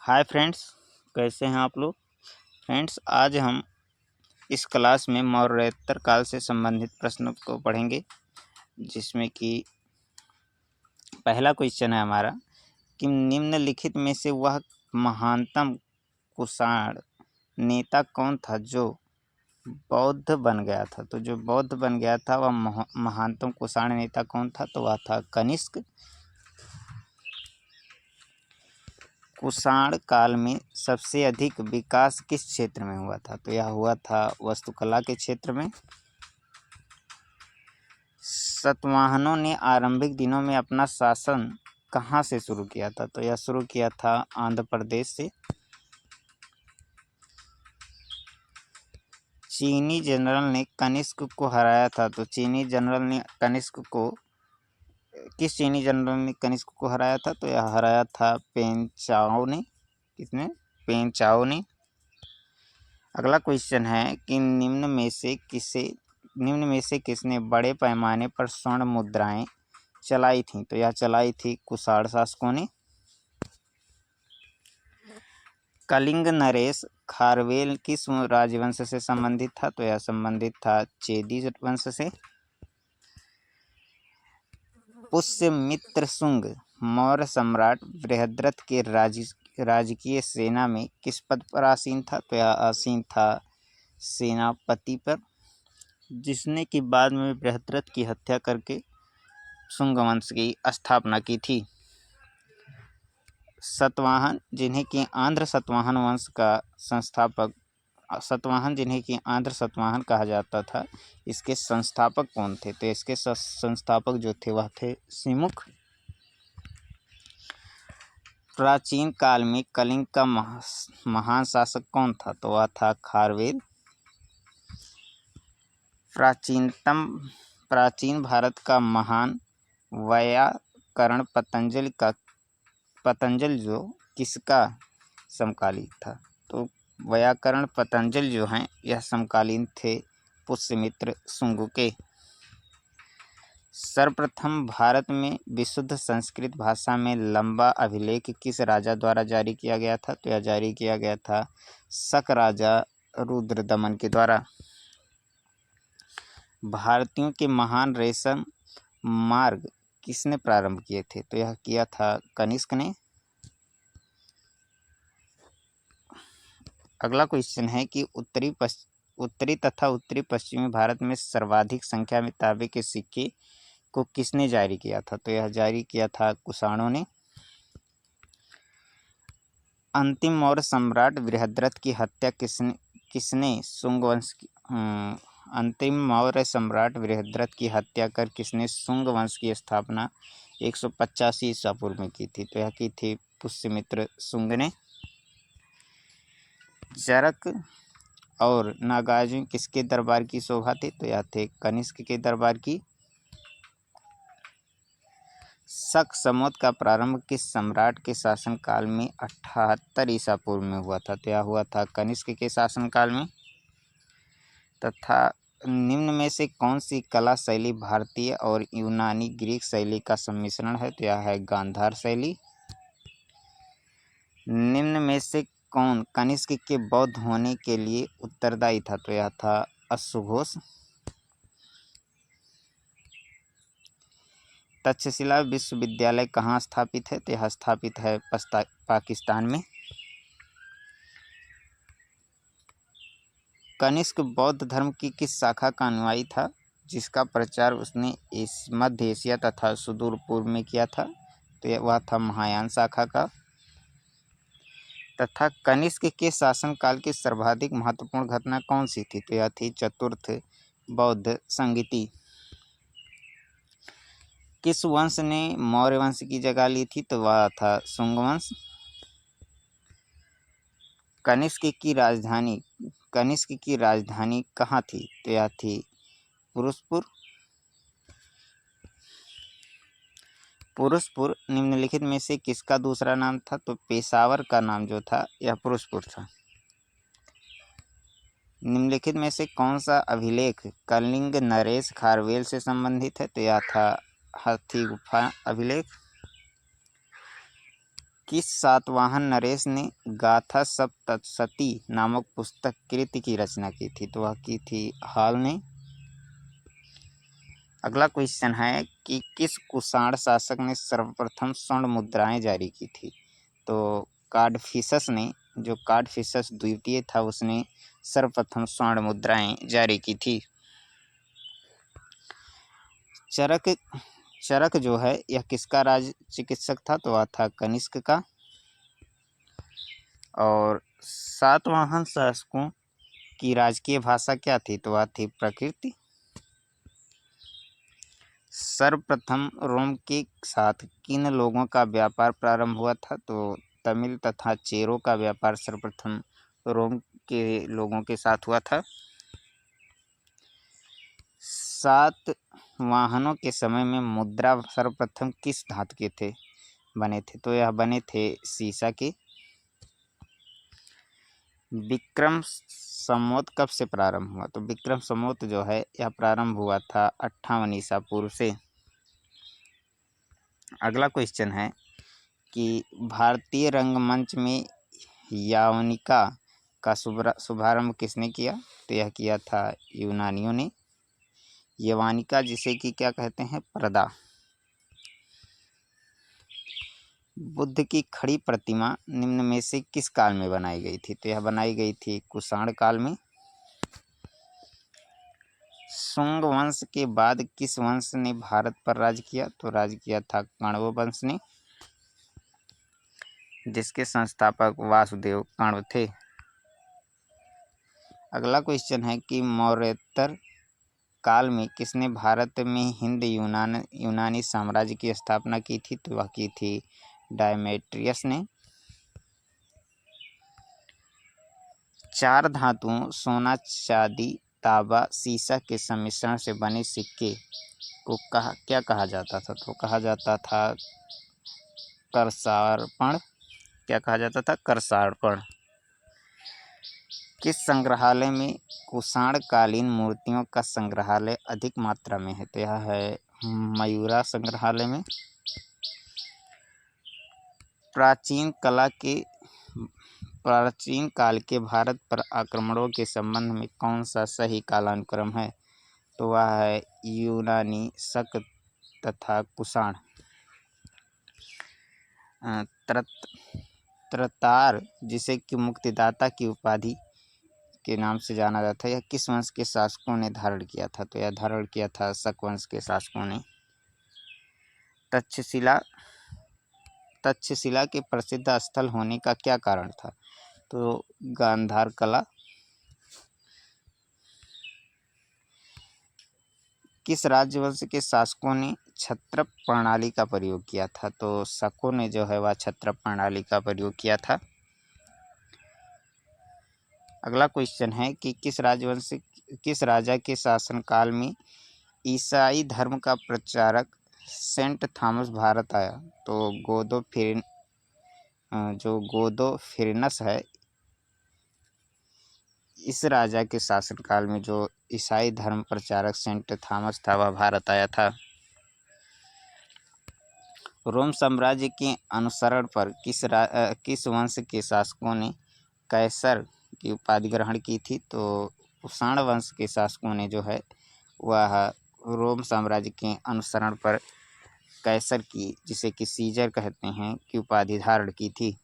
Hi friends, कैसे हैं आप लोग। फ्रेंड्स, आज हम इस क्लास में मौर्योत्तर काल से संबंधित प्रश्नों को पढ़ेंगे, जिसमें कि पहला क्वेश्चन है हमारा कि निम्नलिखित में से वह महानतम कुषाण नेता कौन था जो बौद्ध बन गया था। तो जो बौद्ध बन गया था वह महानतम कुषाण नेता कौन था, तो वह था कनिष्क। कुषाण काल में सबसे अधिक विकास किस क्षेत्र में हुआ था, तो यह हुआ था वास्तुकला के क्षेत्र में। सातवाहनों ने आरंभिक दिनों में अपना शासन कहाँ से शुरू किया था, तो यह शुरू किया था आंध्र प्रदेश से। चीनी जनरल ने कनिष्क को हराया था, तो चीनी जनरल ने कनिष्क को किस चीनी जनरल ने कनिष्क को हराया था, तो यह हराया था पेंचाओ ने। किसने? पेंचाओ ने। अगला क्वेश्चन है कि निम्न में से किसने बड़े पैमाने पर स्वर्ण मुद्राएं चलाई थीं, तो यह चलाई थी कुषाण शासकों ने। कलिंग नरेश खारवेल किस राजवंश से संबंधित था, तो यह संबंधित था चेदी वंश से। पुष्यमित्र शुंग मौर्य सम्राट बृहद्रथ के राजकीय सेना में किस पद पर आसीन था, तो यह आसीन था सेनापति पर, जिसने कि बाद में बृहद्रथ की हत्या करके शुंग वंश की स्थापना की थी। सतवाहन जिन्हें कि आंध्र सतवाहन वंश का संस्थापक जिन्हें कि आंध्र सतवाहन कहा जाता था, इसके संस्थापक कौन थे, तो इसके संस्थापक जो थे वह थे सिमुख। प्राचीन काल में कलिंग का महान शासक कौन था, तो वह था खारवेल। प्राचीन भारत का महान वैयाकरण पतंजलि जो किसका समकालीन था, तो वैयाकरण पतंजलि जो हैं यह समकालीन थे पुष्यमित्र शुंग के। सर्वप्रथम भारत में विशुद्ध संस्कृत भाषा में लंबा अभिलेख किस राजा द्वारा जारी किया गया था, तो यह जारी किया गया था शक राजा रुद्रदमन के द्वारा। भारतीयों के महान रेशम मार्ग किसने प्रारंभ किए थे, तो यह किया था कनिष्क ने। अगला क्वेश्चन है कि उत्तरी तथा उत्तरी पश्चिमी भारत में सर्वाधिक संख्या में तांबे के सिक्के को किसने जारी किया था, तो यह जारी किया था कुषाणों ने। अंतिम मौर्य सम्राट बृहद्रथ की हत्या किसने शुंग वंश की अंतिम मौर्य सम्राट बृहद्रथ की हत्या कर किसने शुंग वंश की स्थापना 185 ईसा पूर्व में की थी, तो यह की थी पुष्यमित्र शुंग ने। जरक और नागार्जुन किसके दरबार की शोभा थे, तो यह थे कनिष्क के दरबार की। शक समवत का प्रारंभ किस सम्राट के शासनकाल में 78 ईसा पूर्व में हुआ था, तो यह हुआ था कनिष्क के शासनकाल में। तथा निम्न में से कौन सी कला शैली भारतीय और यूनानी ग्रीक शैली का सम्मिश्रण है, तो यह है गांधार शैली। निम्न में से कौन कनिष्क के बौद्ध होने के लिए उत्तरदायी था, तो यह था अश्वघोष। तक्षशिला विश्वविद्यालय कहाँ स्थापित है, तो यह स्थापित है पाकिस्तान में। कनिष्क बौद्ध धर्म की किस शाखा का अनुयायी था, जिसका प्रचार उसने मध्य एशिया तथा सुदूर पूर्व में किया था, तो वह था महायान शाखा का। तथा कनिष्क के शासनकाल की सर्वाधिक महत्वपूर्ण घटना कौन सी थी, तो यह थी चतुर्थ बौद्ध संगति। किस वंश ने मौर्य वंश की जगह ली थी, तो वह था शुंग वंश। कनिष्क की राजधानी कहाँ थी, तो यह थी पुरुषपुर निम्नलिखित में से किसका दूसरा नाम था, तो पेशावर का नाम जो था यह पुरुषपुर था। निम्नलिखित में से कौन सा अभिलेख कलिंग नरेश खारवेल से संबंधित है, तो यह था हाथी गुफा अभिलेख। किस सातवाहन नरेश ने गाथा सप्तशती नामक पुस्तक कृति की रचना की थी? तो वह की थी हॉल ने। अगला क्वेश्चन है कि किस कुषाण शासक ने सर्वप्रथम स्वर्ण मुद्राएं जारी की थी? तो कार्डफिसस ने, जो कार्डफिसस द्वितीय था, उसने सर्वप्रथम स्वर्ण मुद्राएं जारी की थी। चरक जो है यह किसका राज चिकित्सक था? तो वह था कनिष्क का। और सातवाहन शासकों की राजकीय भाषा क्या थी? तो वह थी प्रकृति। सर्वप्रथम रोम के साथ किन लोगों का व्यापार प्रारंभ हुआ था? तो तमिल तथा चेरों का व्यापार सर्वप्रथम रोम के लोगों के साथ हुआ था। सातवाहनों के समय में मुद्रा सर्वप्रथम किस धातु के बने थे? तो यह बने थे सीसा के। विक्रम संवत कब से प्रारंभ हुआ? तो विक्रम संवत जो है यह प्रारंभ हुआ था 58 ईसा पूर्व से। अगला क्वेश्चन है कि भारतीय रंगमंच में यवनिका का शुभारंभ किसने किया? तो यह किया था यूनानियों ने। यवनिका जिसे कि क्या कहते हैं? पर्दा। बुद्ध की खड़ी प्रतिमा निम्न में से किस काल में बनाई गई थी? तो यह बनाई गई थी कुषाण काल में। शुंग वंश के बाद किस वंश ने भारत पर राज किया? तो राज किया था कण्व वंश ने, जिसके संस्थापक वासुदेव कण्व थे। अगला क्वेश्चन है कि मौर्योत्तर काल में किसने भारत में हिंद यूनानी साम्राज्य की स्थापना की थी? तो वह की थी डायमेट्रियस ने। चार धातुओं सोना, चांदी, तांबा, सीसा के सम्मिश्रण से बने सिक्के को क्या कहा जाता था? तो कहा जाता था करसार्पण। क्या कहा जाता था? करसार्पण। किस संग्रहालय में कुषाण कालीन मूर्तियों का संग्रहालय अधिक मात्रा में है? तो यह है मयूरा संग्रहालय में। प्राचीन काल के भारत पर आक्रमणों के संबंध में कौन सा सही कालानुक्रम है? तो वह है यूनानी, शक तथा कुषाण। त्रतार जिसे कि मुक्तिदाता की उपाधि के नाम से जाना जाता है, यह किस वंश के शासकों ने धारण किया था? तो यह धारण किया था शक वंश के शासकों ने। तक्षशिला के प्रसिद्ध स्थल होने का क्या कारण था? तो गांधार कला। किस राजवंश के शासकों ने क्षत्रप प्रणाली का प्रयोग किया था? तो शकों ने जो है वह क्षत्रप प्रणाली का प्रयोग किया था। अगला क्वेश्चन है कि किस राजा के शासनकाल में ईसाई धर्म का प्रचारक सेंट थॉमस भारत आया? तो गोदोफिरनस है, इस राजा के शासनकाल में जो ईसाई धर्म प्रचारक सेंट थॉमस था वह भारत आया था। रोम साम्राज्य के अनुसरण पर किस वंश के शासकों ने कैसर की उपाधि ग्रहण की थी? तो कुषाण वंश के शासकों ने जो है वह रोम साम्राज्य के अनुसरण पर कैसर की, जिसे कि सीजर कहते हैं, की उपाधि धारण की थी।